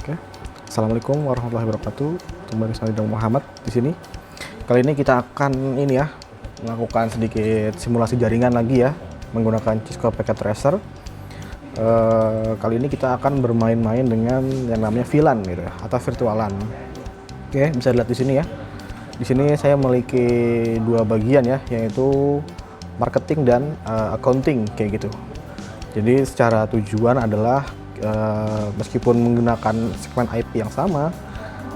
Oke. Assalamualaikum warahmatullahi wabarakatuh. Kembali saya Muhammad di sini. Kali ini kita akan melakukan sedikit simulasi jaringan lagi ya menggunakan Cisco Packet Tracer. Kali ini kita akan bermain-main dengan yang namanya VLAN gitu ya, atau virtualan. Oke, bisa dilihat di sini ya. Di sini saya memiliki dua bagian ya, yaitu marketing dan accounting kayak gitu. Jadi secara tujuan adalah meskipun menggunakan segmen IP yang sama,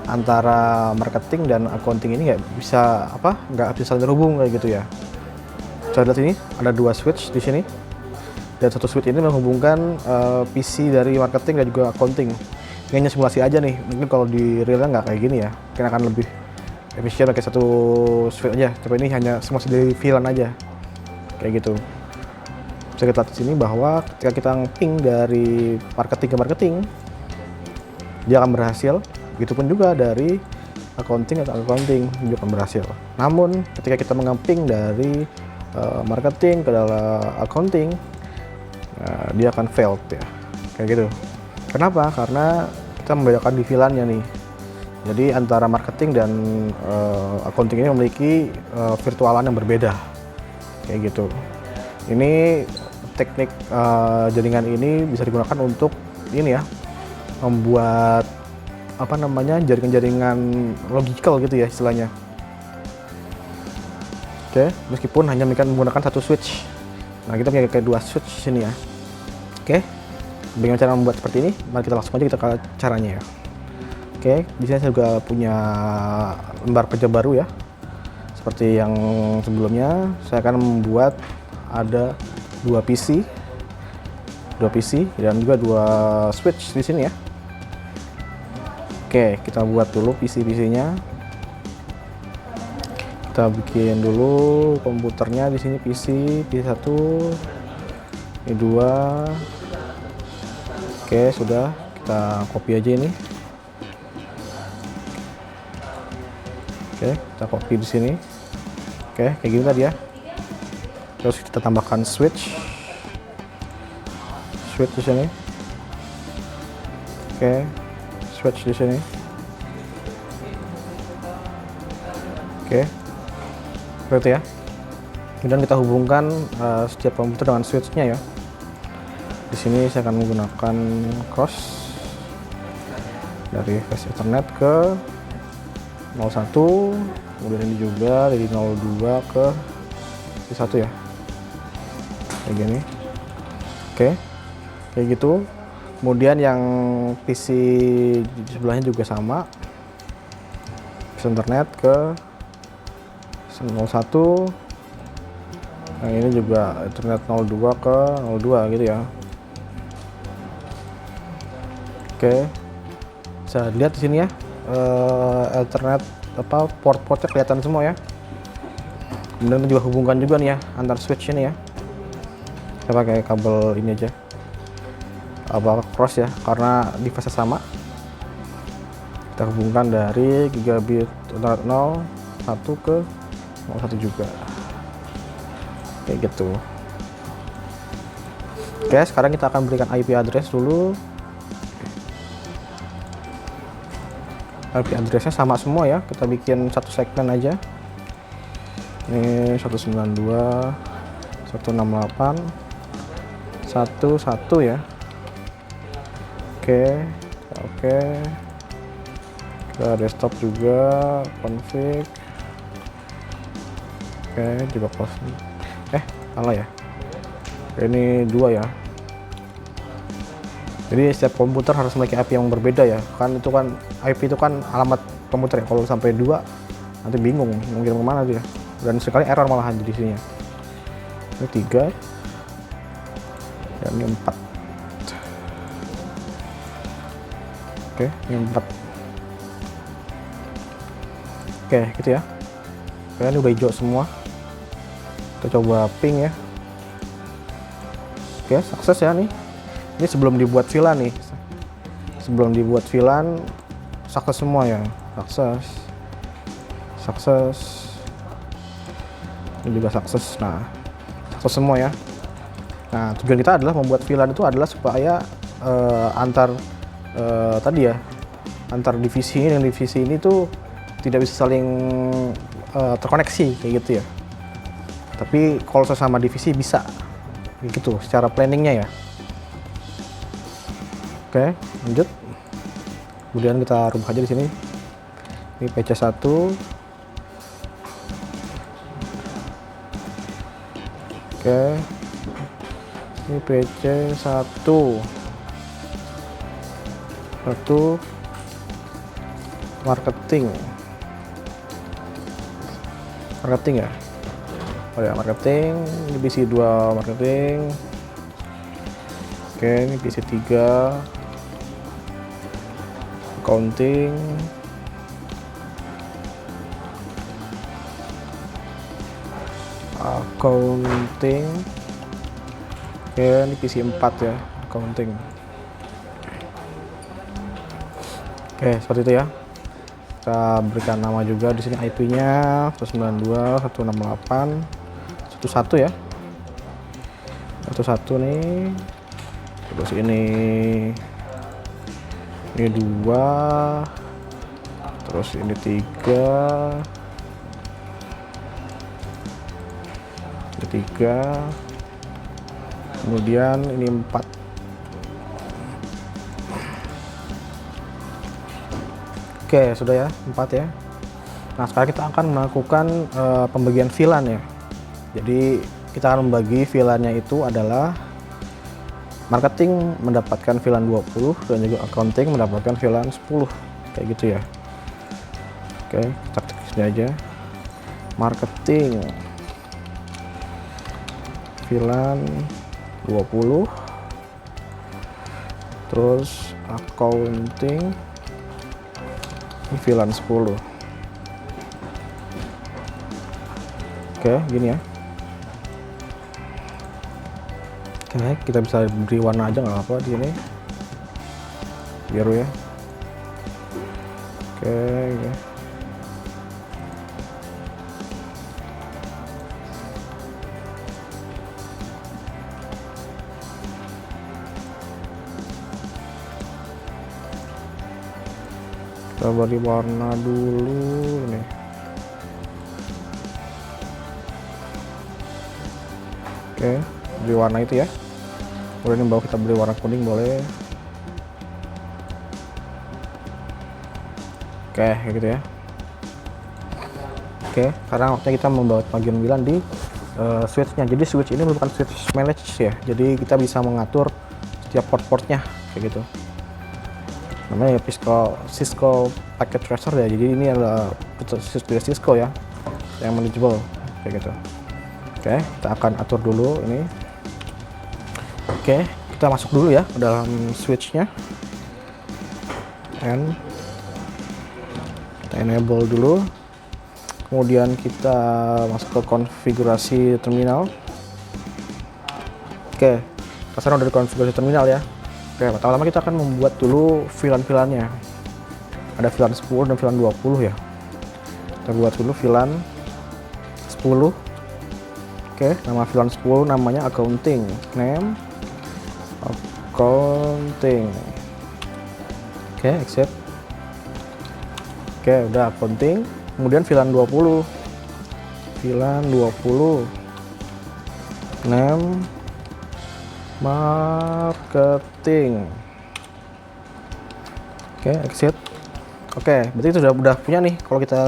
antara marketing dan accounting ini nggak bisa saling terhubung kayak gitu ya. Bisa lihat sini ada dua switch di sini, dan satu switch ini menghubungkan PC dari marketing dan juga accounting. Ini hanya simulasi aja nih, mungkin kalau di realnya nggak kayak gini ya, mungkin akan lebih efisien pakai satu switch aja. Tapi ini hanya simulasi dari VLAN aja kayak gitu. Bisa kita lihat di sini bahwa ketika kita ping dari marketing ke marketing, dia akan berhasil. Begitupun juga dari accounting atau accounting juga akan berhasil. Namun ketika kita mengeping dari marketing ke dalam accounting, dia akan failed ya, kayak gitu. Kenapa? Karena kita membedakan di VLAN-nya nih. Jadi antara marketing dan accounting ini memiliki virtualan yang berbeda, kayak gitu. Ini teknik jaringan ini bisa digunakan untuk ini ya, membuat jaringan-jaringan logical gitu ya istilahnya. Oke, meskipun hanya menggunakan satu switch. Nah, kita punya kayak dua switch di sini ya. Oke, bagaimana cara membuat seperti ini? Mari kita langsung aja kita ke caranya ya. Oke, di sini saya juga punya lembar kerja baru ya. Seperti yang sebelumnya, saya akan membuat ada dua PC dan juga dua switch di sini ya. Oke, kita buat dulu PC-nya. Kita bikin dulu komputernya di sini, PC 1, ini 2. Oke, sudah, kita copy aja ini. Oke, kita copy di sini. Oke, kayak gini tadi ya. Terus kita tambahkan switch di sini. Oke, switch di sini. Oke, seperti ya. Kemudian kita hubungkan setiap komputer dengan switch-nya ya. Di sini saya akan menggunakan cross dari flash Ethernet ke 01, kemudian ini juga dari 02 ke 1 ya. Kayak gini. Oke, kayak gitu. Kemudian yang PC di sebelahnya juga sama, internet ke 01. Yang ini juga internet 02 ke 02 gitu ya. Oke, bisa lihat di sini ya, Ethernet port-portnya kelihatan semua ya. Kemudian kita juga hubungkan juga nih ya antar switch ini ya. Kita pakai kabel ini aja, cross ya, karena device sama. Kita hubungkan dari gigabit internet 01 ke 01 juga, kayak gitu. Oke, sekarang kita akan berikan IP address dulu. IP addressnya sama semua ya, kita bikin satu segmen aja. Ini 192 168 11 ya. Oke, ke desktop juga config. Oke, juga close. Salah ya, ini 2 ya. Jadi setiap komputer harus memiliki IP yang berbeda ya, kan itu kan IP itu kan alamat komputer ya. Kalau sampai 2 nanti bingung mau kirim kemana dia, dan sekali error malahan di sini ya. Ini 3 dan ini 4. Oke, ini 4. Oke, gitu ya. Ini udah hijau semua. Kita coba ping ya. Oke, sukses ya nih. Ini sebelum dibuat VLAN nih. Sebelum dibuat VLAN, sukses semua ya. Sukses. Ini juga sukses. Nah, sukses semua ya. Nah, tujuan kita adalah membuat VLAN itu adalah supaya antar tadi ya, antar divisi ini dan divisi ini tuh tidak bisa saling terkoneksi kayak gitu ya. Tapi kalau sesama divisi bisa gitu secara planningnya ya. Oke, lanjut. Kemudian kita rubah aja di sini. Ini PC1. Oke. Ini PC1. Satu marketing ya. Oh ya, marketing. Ini PC 2 marketing. Oke, ini PC 3 accounting. Oke, ini PC 4 ya, accounting. Oke, seperti itu ya. Kita berikan nama juga di sini, IP-nya 192.168.11 ya. 11 nih. Terus ini 2, terus ini 3, kemudian ini 4. Oke, sudah ya, 4 ya. Nah, sekarang kita akan melakukan pembagian VLAN ya. Jadi kita akan membagi VLAN-nya itu adalah marketing mendapatkan VLAN 20 dan juga accounting mendapatkan VLAN 10 kayak gitu ya. Oke, kita cek sini aja. Marketing VLAN 20, terus accounting VLAN 10. Oke, gini ya. Oke, kita bisa beri warna aja nggak apa di sini, biru ya. Oke, ya. Kita beri warna dulu ini. Oke, beri warna itu ya. Kemudian yang bawah kita beri warna kuning boleh. Oke, kayak gitu ya. Oke, sekarang waktunya kita membawa bagian VLAN di switch-nya. Jadi switch ini merupakan switch manage ya. Jadi kita bisa mengatur setiap port-portnya kayak gitu. Namanya ya Cisco Packet Tracer ya. Jadi ini adalah Cisco ya, yang manageable kayak gitu. Oke, kita akan atur dulu ini. Oke, kita masuk dulu ya ke dalam switch-nya. And kita enable dulu. Kemudian kita masuk ke konfigurasi terminal. Oke, sekarang udah di konfigurasi terminal ya. Oke, pertama-tama kita akan membuat dulu VLAN-VLAN-nya. Ada VLAN 10 dan VLAN 20 ya. Kita buat dulu VLAN 10. Oke, nama VLAN 10 namanya accounting. Name accounting. Oke, accept. Oke, udah accounting. Kemudian VLAN 20. VLAN 20. Name marketing. Oke, exit. Oke, berarti itu udah punya nih. Kalau kita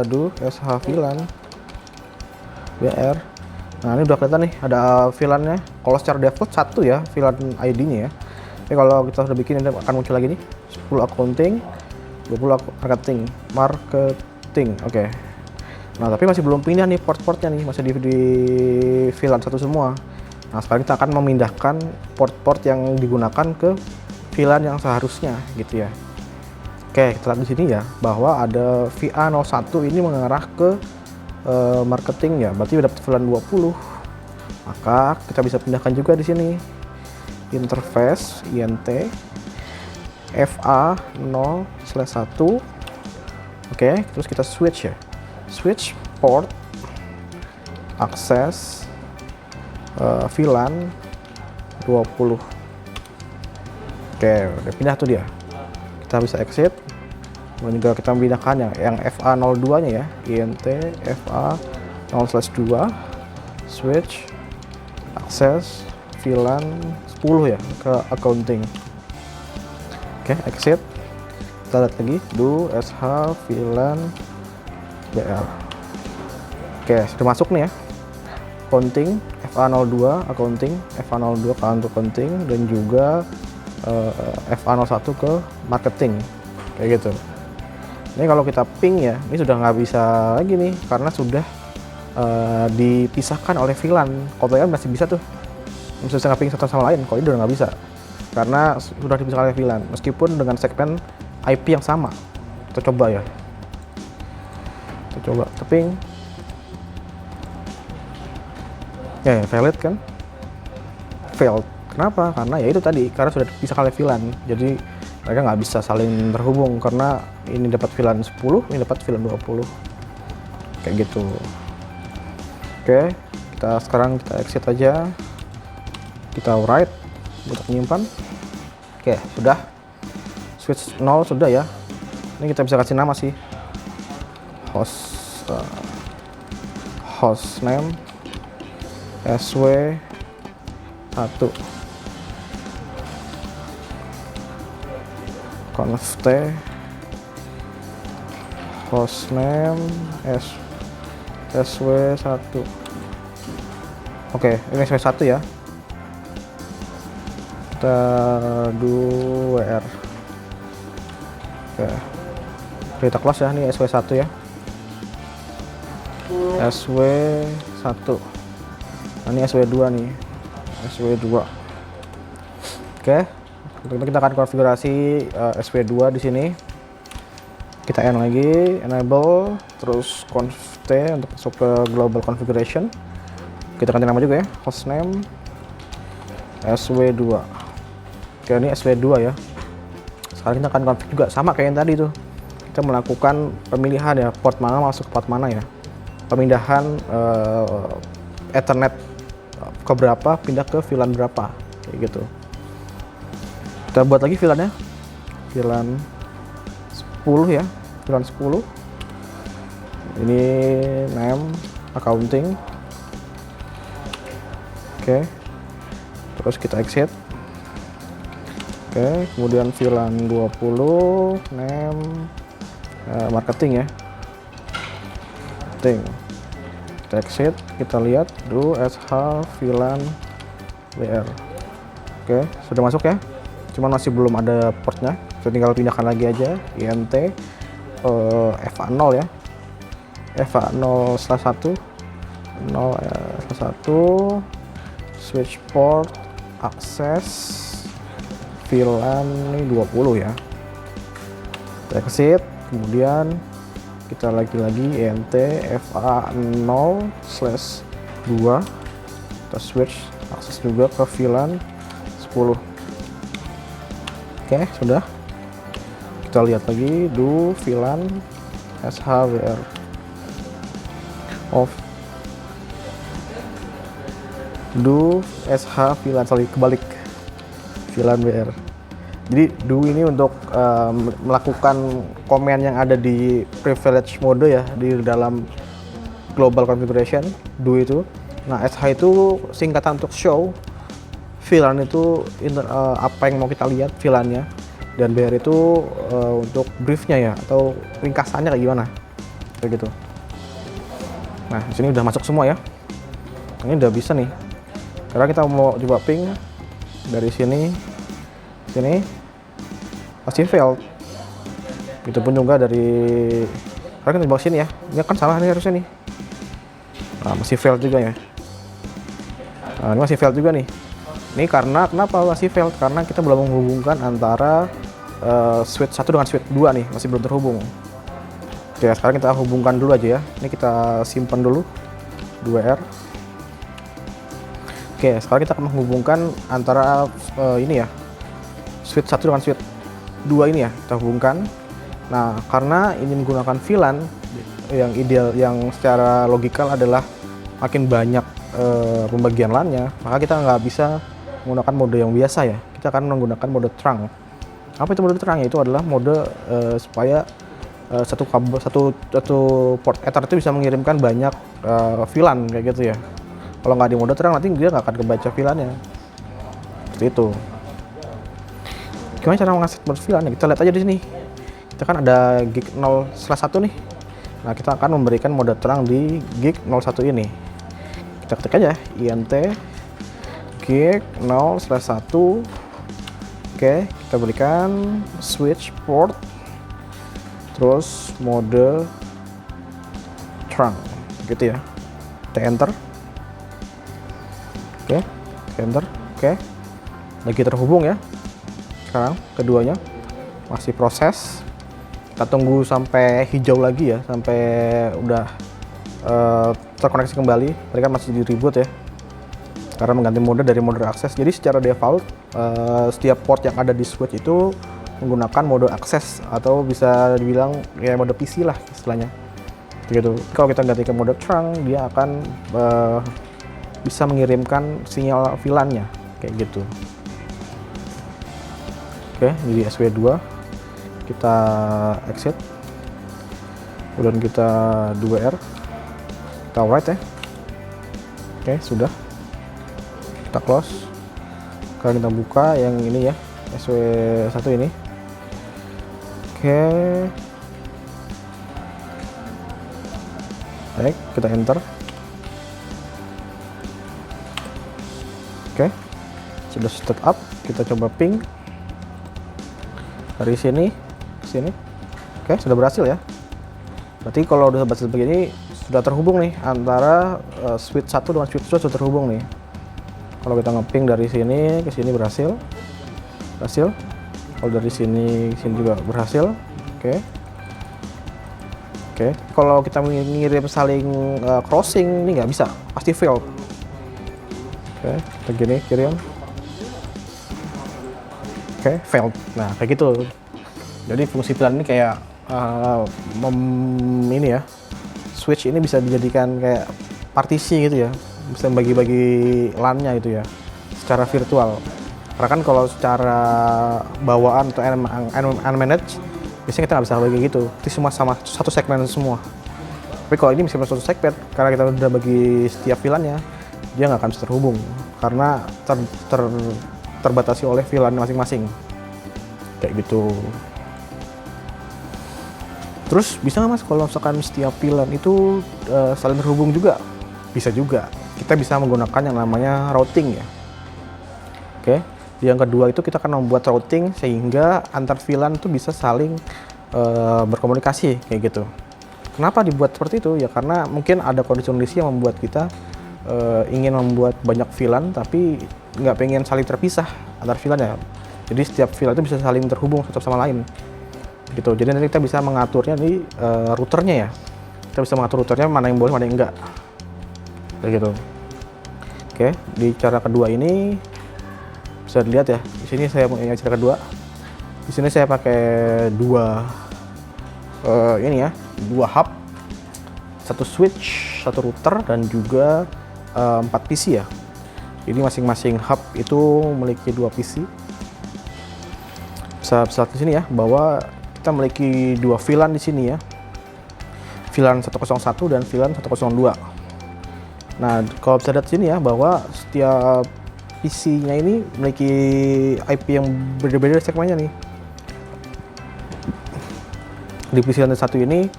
do SH VLAN BR. Nah, ini udah kelihatan nih ada VLAN-nya. Kalau secara default 1 ya VLAN ID-nya ya. Tapi kalau kita sudah bikin ini akan muncul lagi nih. 10 accounting, 20 marketing. Oke. Nah, tapi masih belum pindah nih port-portnya nih, masih di VLAN 1 semua. Nah, sekarang kita akan memindahkan port-port yang digunakan ke VLAN yang seharusnya gitu ya. Oke, kita lihat di sini ya bahwa ada VA01 ini mengarah ke marketing ya, berarti udah dapat VLAN 20. Maka kita bisa pindahkan juga di sini. Interface INT FA0/1. Oke, terus kita switch ya. Switch port akses VLAN 20. Oke, udah pindah tuh dia. Kita bisa exit. Dan juga kita membedakan yang FA02 nya ya, INT FA0/2 switch akses VLAN 10 ya ke accounting. Oke, exit. Kita lihat lagi do sh VLAN BR. Oke, sudah masuk nih ya. Accounting FA02 accounting, FA02 ke accounting, dan juga FA01 ke marketing, kayak gitu. Ini kalau kita ping ya, ini sudah nggak bisa lagi nih karena sudah dipisahkan oleh VLAN. Kalau VLAN masih bisa tuh, masih bisa ping satu sama lain. Kalau ini udah nggak bisa karena sudah dipisahkan oleh VLAN, meskipun dengan segmen IP yang sama. Kita coba ya, kita coba ping ya, valid kan, failed. Kenapa? Karena ya itu tadi, karena sudah dipisahkan oleh VLAN, jadi mereka nggak bisa saling terhubung karena ini dapat VLAN 10, ini dapat VLAN 20, kayak gitu. Oke, sekarang kita exit aja, kita write untuk menyimpan. Oke, sudah switch 0 sudah ya. Ini kita bisa kasih nama sih, host name SW1, conft hostname SW1. Oke, ini SW1 ya. Kita do WR. Oke, kita close ya, ini SW1 ya, SW1. Nah, ini SW2 nih, SW2. Oke, kita akan konfigurasi SW2 di sini. Kita N lagi, enable, terus conf T untuk masuk ke global configuration. Kita ganti nama juga ya, hostname SW2. Oke, ini SW2 ya. Sekarang kita akan config juga sama kayak yang tadi tuh. Kita melakukan pemilihan ya, port mana masuk ke port mana ya. Pemindahan Ethernet ke berapa, pindah ke VLAN berapa, kayak gitu. Kita buat lagi VLAN-nya, VLAN 10 ya, VLAN 10. Ini name accounting. Oke, terus kita exit. Oke, kemudian VLAN 20 name marketing ya, marketing. Kita exit, kita lihat do sh VLAN BR. Oke, sudah masuk ya, cuman masih belum ada portnya. Kita tinggal pindahkan lagi aja, INT FA0 ya, FA0/1 0/1 switch port akses VLAN ini 20 ya. Kita exit, kemudian kita lagi-lagi INT FA0/2, kita switch akses juga ke VLAN 10. Oke, sudah. Kita lihat lagi do VLAN SHWR off, do SH VLAN, sorry kebalik, VLAN BR. Jadi do ini untuk melakukan komen yang ada di privilege mode ya, di dalam global configuration do itu. Nah, SH itu singkatan untuk show, VLAN itu apa yang mau kita lihat VLAN-nya, dan BR itu untuk briefnya ya, atau ringkasannya kayak gimana, kayak gitu. Nah, di sini udah masuk semua ya. Ini udah bisa nih. Karena kita mau coba ping dari sini masih failed. Itu pun juga dari, karena kita bawa sini ya, ini kan salah nih harusnya nih. Nah, masih failed juga ya. Nah, ini masih failed juga nih. Ini karena kenapa masih failed? Karena kita belum menghubungkan antara switch 1 dengan switch 2 nih, masih belum terhubung. Oke, sekarang kita hubungkan dulu aja ya. Ini kita simpan dulu 2R. Oke, sekarang kita akan menghubungkan antara ini ya, switch 1 dengan switch 2 ini ya, kita hubungkan. Nah, karena ini menggunakan VLAN, yang ideal, yang secara logikal adalah makin banyak pembagian LAN-nya, maka kita nggak bisa menggunakan mode yang biasa ya. Kita akan menggunakan mode trunk. Apa itu mode trunk? Itu adalah mode supaya satu kabel satu port Ether itu bisa mengirimkan banyak VLAN kayak gitu ya. Kalau nggak di mode terang nanti dia nggak akan kebaca VLAN-nya. Seperti itu. Gimana cara mengakses mode VLAN? Kita lihat aja di sini. Kita kan ada gig 0/1 nih. Nah, kita akan memberikan mode terang di gig 01 ini. Kita ketik aja int gig 0/1. Oke, kita berikan switch port, terus mode terang, gitu ya. Kita enter. Oke, kita enter. Oke, lagi terhubung ya. Sekarang keduanya masih proses. Kita tunggu sampai hijau lagi ya, sampai udah terkoneksi kembali. Tadi kan masih di reboot ya, karena mengganti mode dari mode akses. Jadi secara default setiap port yang ada di switch itu menggunakan mode akses, atau bisa dibilang ya mode PC lah istilahnya gitu. Kalau kita ganti ke mode terang, dia akan bisa mengirimkan sinyal VLAN-nya kayak gitu. Oke, jadi SW2 kita exit, kemudian kita 2R, kita write ya. Oke, sudah, kita close. Sekarang kita buka yang ini ya, SW1 ini. Oke, baik, kita enter. Oke, sudah start up. Kita coba ping dari sini ke sini. Oke, sudah berhasil ya. Berarti kalau udah berhasil begini, sudah terhubung nih antara switch 1 dengan switch 2 sudah terhubung nih. Kalau kita ngeping dari sini ke sini berhasil. Kalau dari sini ke sini juga berhasil. Oke. Kalau kita mengirim saling crossing ini nggak bisa, pasti fail. Oke, kita gini kirim. Oke, failed. Nah, kayak gitu. Jadi fungsi VLAN ini kayak ini ya. Switch ini bisa dijadikan kayak partisi gitu ya. Bisa bagi-bagi LAN-nya gitu ya, secara virtual. Karena kan kalau secara bawaan atau unmanaged, biasanya kita nggak bisa bagi gitu. Itu semua sama satu segmen semua. Tapi kalau ini meskipun satu segmen, karena kita udah bagi setiap VLAN-nya, dia nggak akan bisa terhubung karena terbatasi oleh VLAN masing-masing. Kayak gitu. Terus bisa nggak mas kalau misalkan setiap VLAN itu saling terhubung juga? Bisa juga. Kita bisa menggunakan yang namanya routing ya. Oke. Yang kedua itu kita akan membuat routing sehingga antar VLAN itu bisa saling berkomunikasi kayak gitu. Kenapa dibuat seperti itu? Ya karena mungkin ada kondisi-kondisi yang membuat kita ingin membuat banyak VLAN tapi nggak pengen saling terpisah antar VLAN ya. Jadi setiap VLAN itu bisa saling terhubung satu sama lain. Gitu. Jadi nanti kita bisa mengaturnya di routernya ya. Kita bisa mengatur routernya mana yang boleh, mana yang enggak. Kayak gitu. Oke, di cara kedua ini bisa dilihat ya. Di sini saya punya cara kedua. Di sini saya pakai dua ini ya, dua hub, satu switch, satu router, dan juga 4 PC ya. Jadi masing-masing hub itu memiliki 2 PC. Bisa lihat di sini ya bahwa kita memiliki 2 VLAN di sini ya. VLAN 101 dan VLAN 102. Nah, kalau bisa lihat di sini ya bahwa setiap PC-nya ini memiliki IP yang berbeda-beda segmennya nih. Di PC lantai 1 ini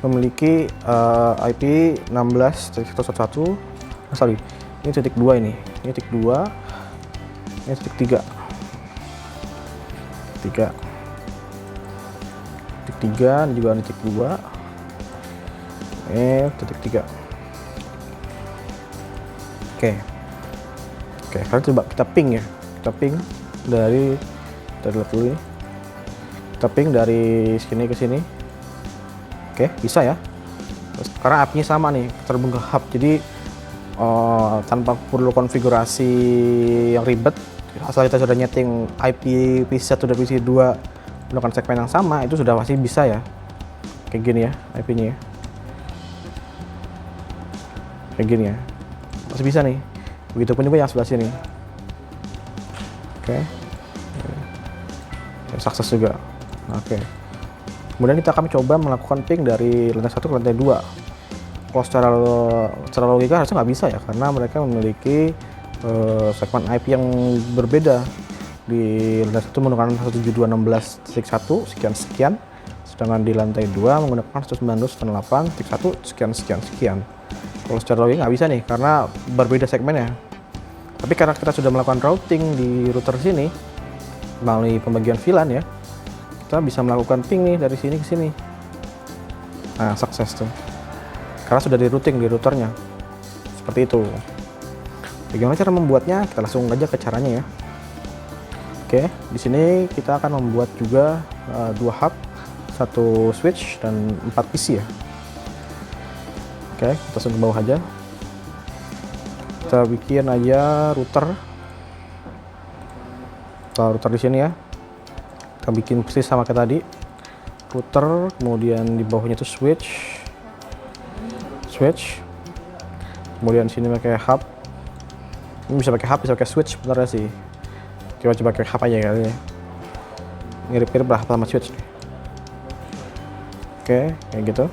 memiliki IP 16.111. Sorry, ini titik 2 ini. Ini titik 2. Ini titik 3. Titik 3 dan juga titik 2. Titik 3. Oke, sekarang coba kita ping ya. Kita ping dari lihat dulu ini. Kita ping dari sini ke sini. Oke, bisa ya. Terus, karena IP-nya sama nih, terhubung ke hub. Jadi tanpa perlu konfigurasi yang ribet, asal kita sudah nyeting IP PC1 dan PC2 menggunakan segmen yang sama, itu sudah pasti bisa ya. Kayak gini ya IP-nya ya. Kayak gini ya. Masih bisa nih. Begitupun juga yang sebelah sini. Oke. Sukses juga. Oke. Kemudian kita akan coba melakukan ping dari lantai 1 ke lantai 2. Kalau secara logika harusnya nggak bisa ya, karena mereka memiliki segmen IP yang berbeda. Di lantai 1 menggunakan 172.16.1 sekian-sekian, sedangkan di lantai 2 menggunakan 192.168.1 sekian-sekian. Kalau secara logika nggak bisa nih, karena berbeda segmennya. Tapi karena kita sudah melakukan routing di router sini melalui pembagian VLAN ya, kita bisa melakukan ping nih dari sini ke sini. Nah, sukses tuh. Karena sudah di routing di routernya. Seperti itu. Bagaimana cara membuatnya? Kita langsung aja ke caranya ya. Oke, di sini kita akan membuat juga 2 hub, 1 switch dan 4 PC ya. Oke, kita langsung ke bawah aja. Kita bikin aja router. Router di sini ya. Kita bikin persis sama kayak tadi. Router, kemudian di bawahnya itu switch. Kemudian sini pakai hub. Ini bisa pakai hub, bisa pakai switch sebenarnya sih. Coba pakai hub aja kali ya. Mirip-mirip lah sama switch. Oke, kayak gitu.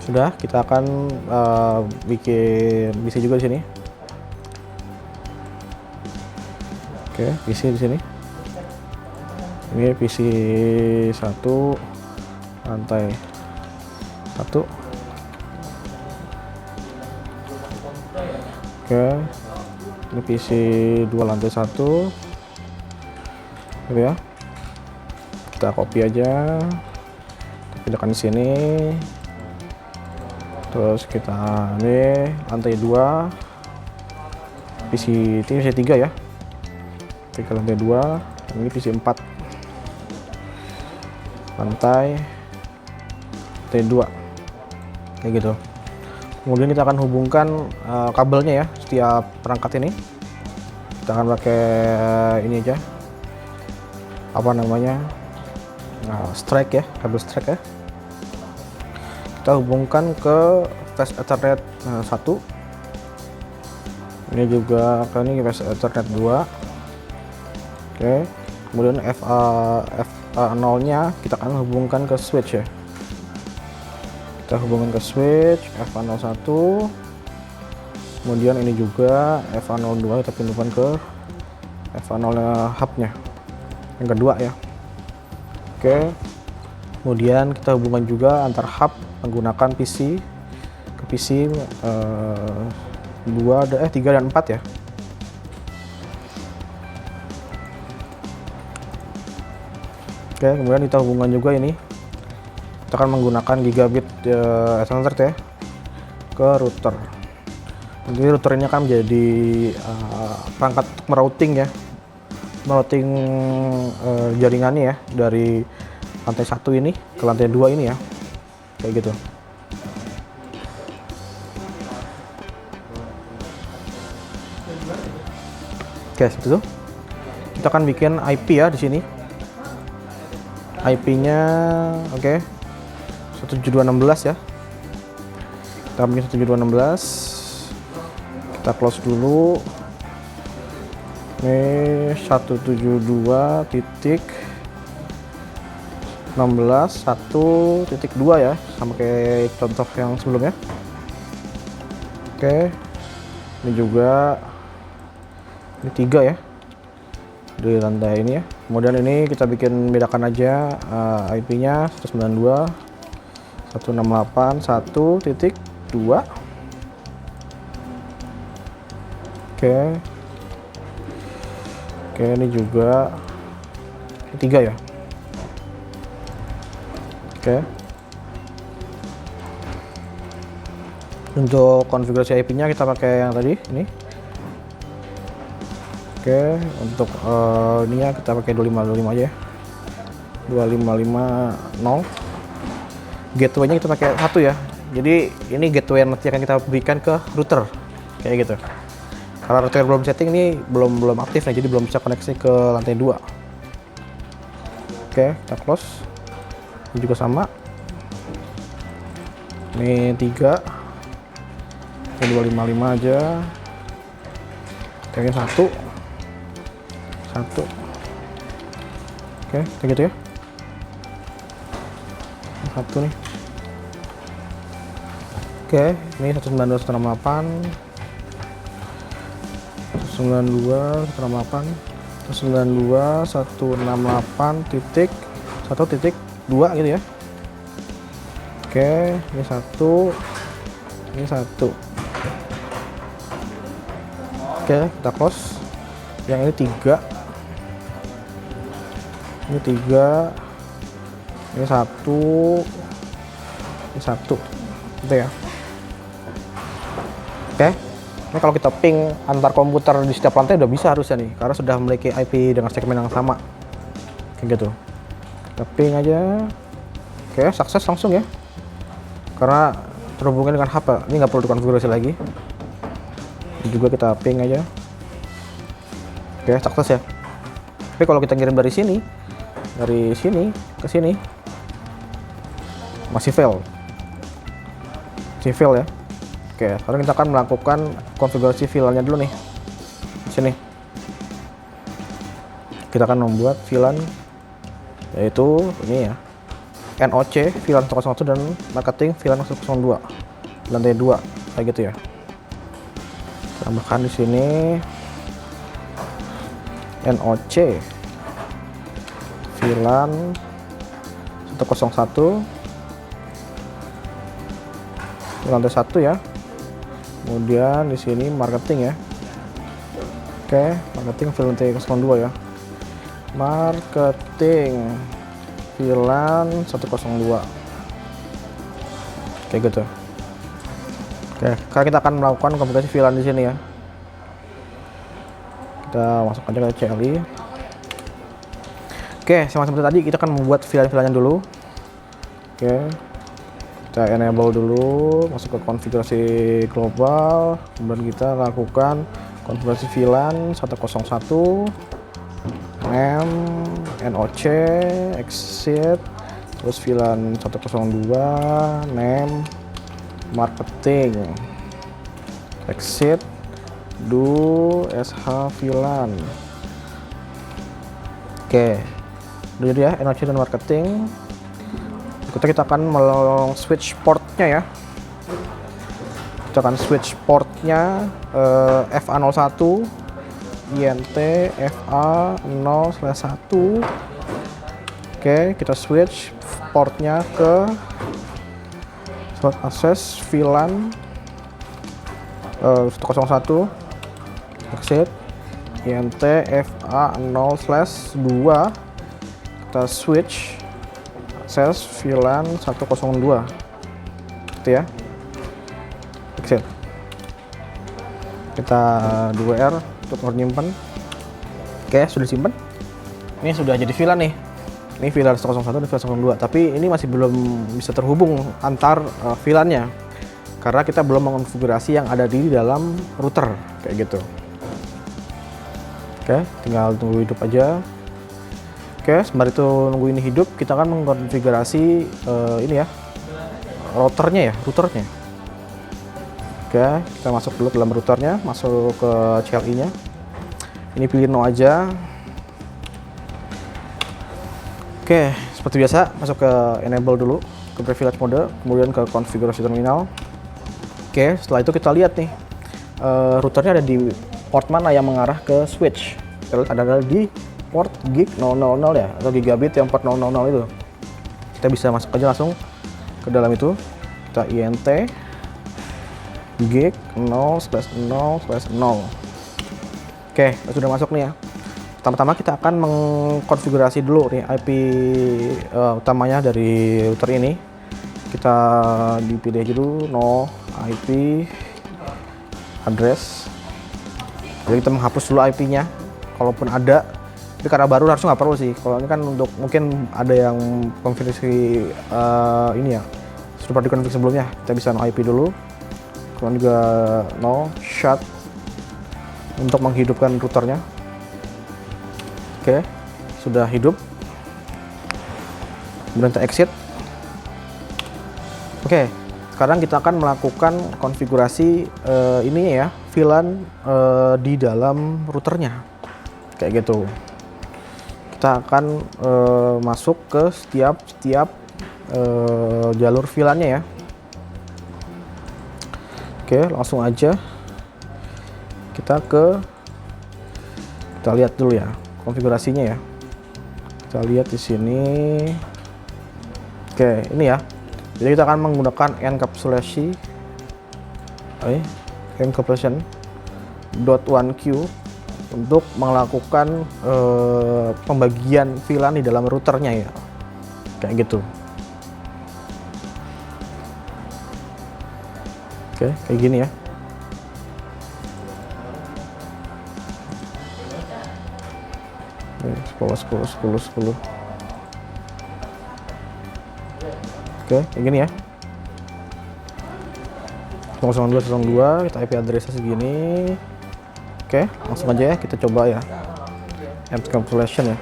Sudah, kita akan bikin PC juga di sini. Oke, PC di sini. Ini PC 1 lantai 1. Oke, ini PC 2 lantai 1 gitu ya. Kita copy aja, kita pindahkan di sini. Terus kita ini lantai 2 PC 3 ya. Ke lantai 2, ini PC 4 lantai 2 kayak gitu. Kemudian kita akan hubungkan kabelnya ya, setiap perangkat ini. Kita akan pakai ini aja, apa namanya, strike ya, kabel strike ya. Kita hubungkan ke flash Ethernet 1. Ini juga ke ini flash Ethernet 2. Oke, kemudian FA0 nya kita akan hubungkan ke switch ya. Kita hubungkan ke switch FA01. Kemudian ini juga FA02 kita pindahkan ke FA0 hubnya yang kedua ya. Oke, kemudian kita hubungkan juga antar hub menggunakan PC ke PC 3 dan 4 ya. Oke, kemudian kita hubungkan juga ini, kita akan menggunakan gigabit Ethernet ya ke router. Jadi router ini akan menjadi perangkat untuk merouting ya, merouting jaringannya ya dari lantai 1 ini ke lantai 2 ini ya, kayak gitu. Oke, seperti itu. Kita akan bikin IP ya di sini. IP-nya oke. 172.16 ya. Kita bikin 172.16. Kita close dulu. Ini 172.16.1.2 ya, sama kayak contoh yang sebelumnya. Oke. Ini juga ini 3 ya. Di lantai ini ya. Kemudian ini kita bikin bedakan aja IP-nya 192.168.1.2. Oke. Oke, ini juga 3 ya. Oke. Untuk konfigurasi IP-nya kita pakai yang tadi ini. Oke, untuk ini ya kita pakai 2525 aja ya. 2550. Gateway-nya kita pakai 1 ya. Jadi ini gateway yang nanti akan kita berikan ke router. Kayak gitu. Karena router belum setting ini belum aktif nih, jadi belum bisa koneksi ke lantai 2. Oke, kita close. Ini juga sama. Ini 3. Ini 255 aja. Ini 1. Oke, kayak gitu ya. satu nih. Oke, ini 192.168, 192.168.1.2 gitu ya. Oke, ini satu, ini satu. Oke, kita close. Yang ini tiga, ini tiga, ini satu, ini satu, gitu ya. Oke, ini kalau kita ping antar komputer di setiap lantai udah bisa harusnya nih, karena sudah memiliki IP dengan segmen yang sama, kayak gitu. Kita ping aja. Oke, sukses langsung ya, karena terhubungnya dengan HP. Ini nggak perlu dikonfigurasi lagi. Ini juga kita ping aja. Oke, sukses ya. Tapi kalau kita kirim dari sini ke sini masih fail, ya. Oke, sekarang kita akan melakukan konfigurasi VLAN-nya dulu nih. Di sini kita akan membuat VLAN, yaitu ini ya, NOC VLAN 101 dan marketing VLAN 102, lantai 2 kayak gitu ya. Tambahkan di sini NOC VLAN 101 lantai 1 ya. Kemudian di sini marketing ya. Oke, marketing VLAN 102 ya. Marketing VLAN 102. Kayak gitu. Oke, sekarang kita akan melakukan konfigurasi VLAN di sini ya. Kita masuk aja ke CLI. Oke, sama seperti tadi kita akan membuat VLAN-nya dulu. Oke, kita enable dulu, masuk ke konfigurasi global, kemudian kita lakukan konfigurasi VLAN 101, name, NOC, exit, terus VLAN 102, name, marketing, exit, do, SH VLAN. Oke, jadi ya NOC dan marketing. Kita akan switch portnya ya. Kita akan switch portnya FA01 INT FA0/1. Oke, kita switch portnya ke slot access VLAN 101 exit INT FA0/2. Kita switch akses VLAN 102 gitu ya. Exit. Kita 2R untuk menyimpan. Oke, sudah disimpan. Ini sudah jadi VLAN nih. Ini VLAN 101 dan VLAN 102, tapi ini masih belum bisa terhubung antar VLAN-nya karena kita belum mengonfigurasi yang ada di dalam router kayak gitu. Oke, tinggal tunggu hidup aja. Oke, sembari itu nunggu ini hidup, kita akan mengkonfigurasi ini ya, routernya. Oke, kita masuk dulu ke dalam routernya, masuk ke CLI-nya. Ini pilih no aja. Oke, seperti biasa, masuk ke enable dulu, ke privilege mode, kemudian ke konfigurasi terminal. Oke, setelah itu kita lihat nih, routernya ada di port mana yang mengarah ke switch. Kita lihat ada di port gig 000 ya, atau gigabit yang port 000 itu. Kita bisa masuk aja langsung ke dalam itu. Kita INT gig 0/0/0. Oke, sudah masuk nih ya. Pertama-tama kita akan mengkonfigurasi dulu nih IP utamanya dari router ini. Kita dipilih aja dulu no IP address. Jadi kita menghapus dulu IP-nya, kalaupun ada. Tapi karena baru harusnya nggak perlu sih. Kalau ini kan untuk mungkin ada yang konfigurasi ini ya, sudah dikonfigurasi sebelumnya. Kita bisa no IP dulu. Kemudian juga no shut untuk menghidupkan routernya. Oke, sudah hidup. Kemudian kita exit. Oke, sekarang kita akan melakukan konfigurasi ini ya, VLAN di dalam routernya. Kayak gitu. Kita akan masuk ke setiap jalur VLAN-nya ya. Oke, langsung aja kita lihat dulu ya konfigurasinya ya. Kita lihat di sini. Oke, ini ya. Jadi kita akan menggunakan encapsulation .1q untuk melakukan pembagian VLAN di dalam routernya ya, kayak gitu. Oke, kayak gini ya. Ini 10. Oke, kayak gini ya. 0202, kita IP address-nya segini. Oke, langsung aja ya kita coba ya encapsulation ya.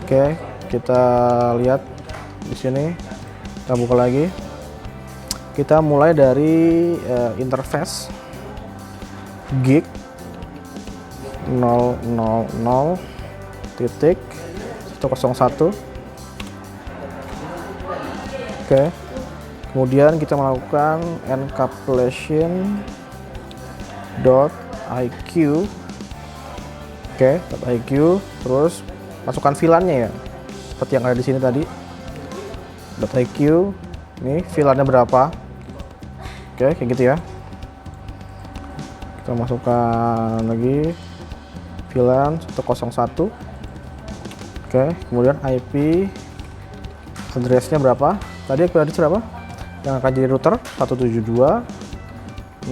Oke, kita lihat di sini. Kita buka lagi. Kita mulai dari interface gig 000.101. Oke, kemudian kita melakukan encapsulation.iq. Oke, .iq, terus masukkan VLAN-nya ya, seperti yang ada di sini tadi. .iq, ini VLAN-nya berapa? Oke, kayak gitu ya. Kita masukkan lagi VLAN 101. Oke, kemudian IP address-nya berapa? Tadi IP address berapa? Yang akan jadi router 172.16.1.1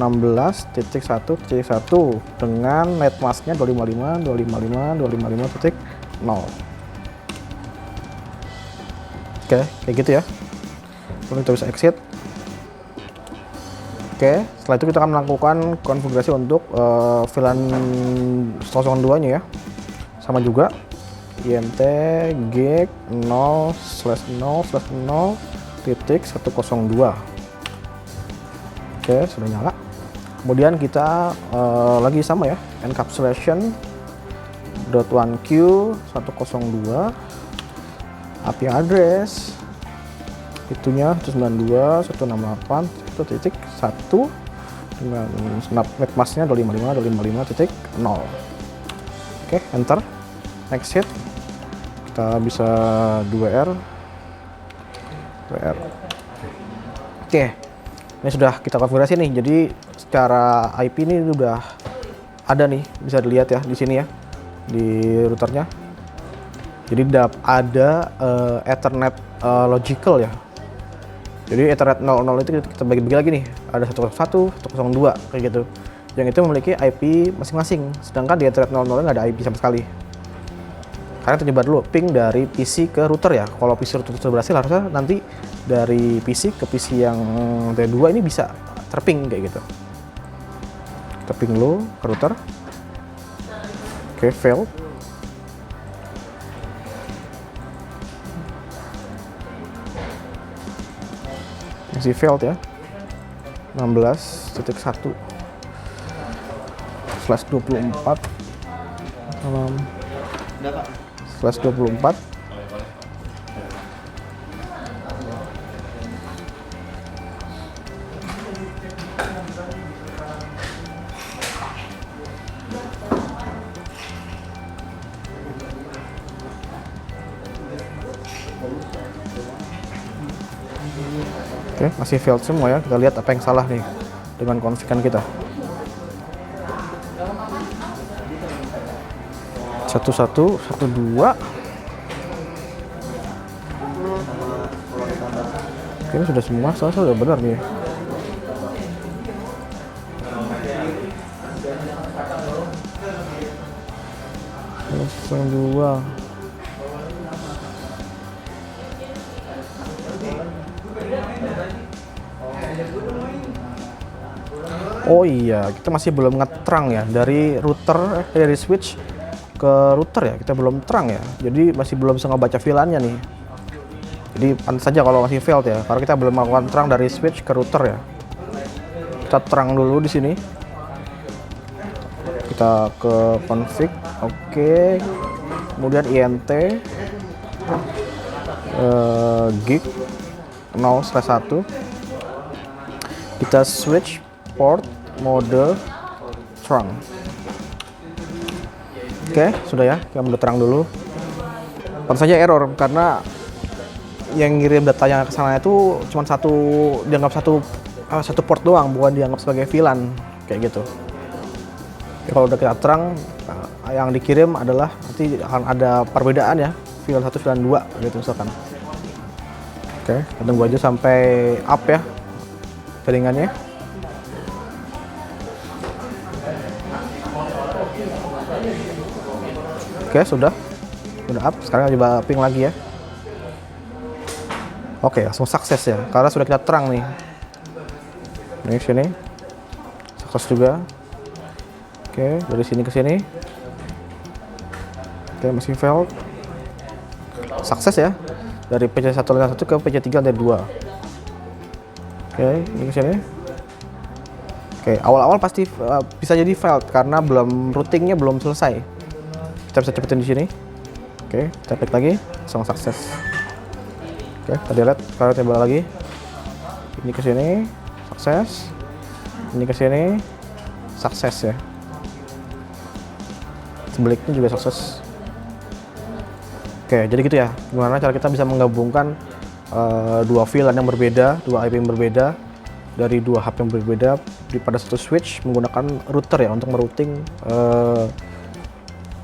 dengan net mask-nya 255.255.255.0. Oke, kayak gitu ya. Lalu kita bisa exit. Oke, setelah itu kita akan melakukan konfigurasi untuk VLAN 102-nya ya. Sama juga int gig 0/0/0.102. Oke, sudah nyala. Kemudian kita lagi sama ya, encapsulation.1q 102, IP address itunya 192.168.1.1 dengan net mask-nya 255.255.0. Oke, enter, exit. Kita bisa 2R. Oke, ini sudah kita konfigurasi nih. Jadi secara IP ini udah ada nih, bisa dilihat ya di sini ya, di routernya. Jadi ada Ethernet logical ya. Jadi Ethernet 00 itu kita bagi-bagi lagi nih, ada 101, 102 kayak gitu. Yang itu memiliki IP masing-masing, sedangkan di Ethernet 00 nggak ada IP sama sekali. Karena ternyebar dulu ping dari PC ke router ya. Kalau PC router berhasil, harusnya nanti dari PC ke PC yang T2 ini bisa terping kayak gitu. Kita ping dulu ke router. Oke, fail. Masih failed ya. 16.1/24 /24. Oke, masih failed semua ya. Kita lihat apa yang salah nih dengan konfigan kita. 1112. Oke, ini sudah semua, soalnya sudah benar nih. Yang dua. Oh iya, kita masih belum ngetrang ya dari router, dari switch ke router ya, kita belum terang ya. Jadi masih belum bisa ngebaca VLAN-nya nih. Jadi pantas saja kalau masih failed ya, karena kita belum melakukan terang dari switch ke router ya. Kita terang dulu di sini. Kita ke config, oke. Kemudian int gig 0/1. Kita switch port mode trunk. Oke, sudah ya, kita mode terang dulu. Tentu saja error karena yang ngirim datanya ke sana itu cuma dianggap satu port doang, bukan dianggap sebagai VLAN kayak gitu. Jadi kalau udah kita terang, yang dikirim adalah nanti akan ada perbedaan ya, VLAN 1, VLAN 2 gitu misalkan. Oke, kita tunggu aja sampai up ya jaringannya. Oke, sudah up. Sekarang coba ping lagi ya. Oke, langsung sukses ya, karena sudah kita terang nih. Ini sini, sukses juga. Oke, dari sini ke sini. Oke, masih failed. Sukses ya, dari PC1 ke PC3 dari 2. Oke, ini ke sini. Oke, awal-awal pasti bisa jadi failed karena routingnya belum selesai. Kita bisa cepetin di sini. Oke, kita klik lagi, langsung sukses. Oke, tadi lihat, sekarang coba lagi. Ini ke sini, sukses. Ini ke sini, sukses ya. Sebaliknya juga sukses. Oke, jadi gitu ya. Gimana cara kita bisa menggabungkan dua VLAN yang berbeda, dua IP yang berbeda dari dua hub yang berbeda pada satu switch menggunakan router ya untuk merouting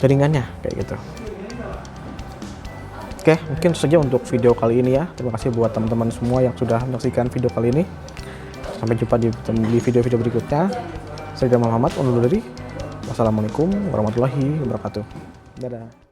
jaringannya kayak gitu. Oke, mungkin itu saja untuk video kali ini ya. Terima kasih buat teman-teman semua yang sudah menyaksikan video kali ini. Sampai jumpa di video-video berikutnya. Saya Muhammad undur diri. Wassalamualaikum warahmatullahi wabarakatuh. Dadah.